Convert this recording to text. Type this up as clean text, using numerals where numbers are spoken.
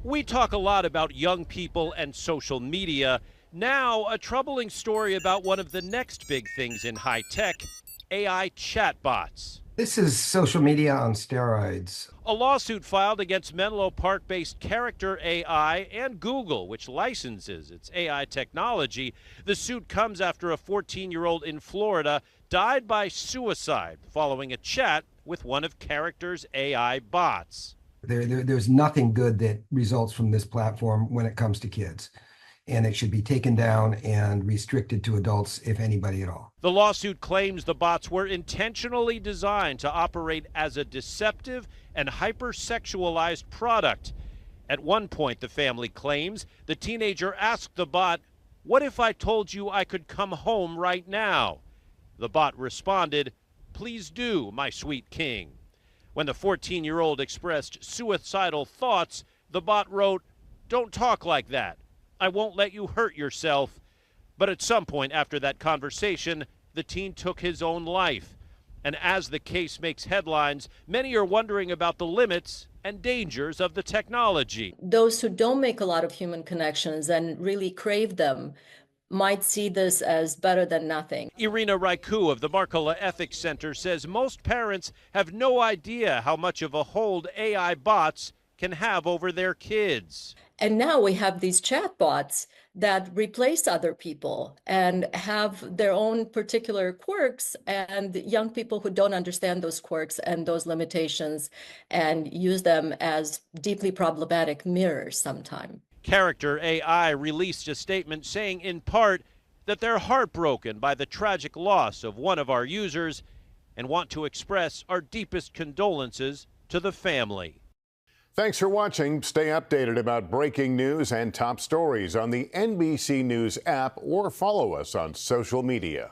We talk a lot about young people and social media. Now, a troubling story about one of the next big things in high tech, AI chatbots. This is social media on steroids. A lawsuit filed against Menlo Park-based Character.ai and Google, which licenses its AI technology. The suit comes after a 14-year-old in Florida died by suicide following a chat with one of Character's AI bots. There's nothing good that results from this platform when it comes to kids, and it should be taken down and restricted to adults, if anybody at all. The lawsuit claims the bots were intentionally designed to operate as a deceptive and hypersexualized product. At one point, the family claims, the teenager asked the bot, "What if I told you I could come home right now?" The bot responded, "Please do, my sweet king." When the 14-year-old expressed suicidal thoughts, the bot wrote, "Don't talk like that. I won't let you hurt yourself." But at some point after that conversation, the teen took his own life. And as the case makes headlines, many are wondering about the limits and dangers of the technology. Those who don't make a lot of human connections and really crave them might see this as better than nothing. Irina Raiku of the Markula Ethics Center says most parents have no idea how much of a hold AI bots can have over their kids. And now we have these chatbots that replace other people and have their own particular quirks, and young people who don't understand those quirks and those limitations and use them as deeply problematic mirrors sometimes. Character.ai released a statement saying in part that they're heartbroken by the tragic loss of one of our users and want to express our deepest condolences to the family. Thanks for watching. Stay updated about breaking news and top stories on the NBC News app or follow us on social media.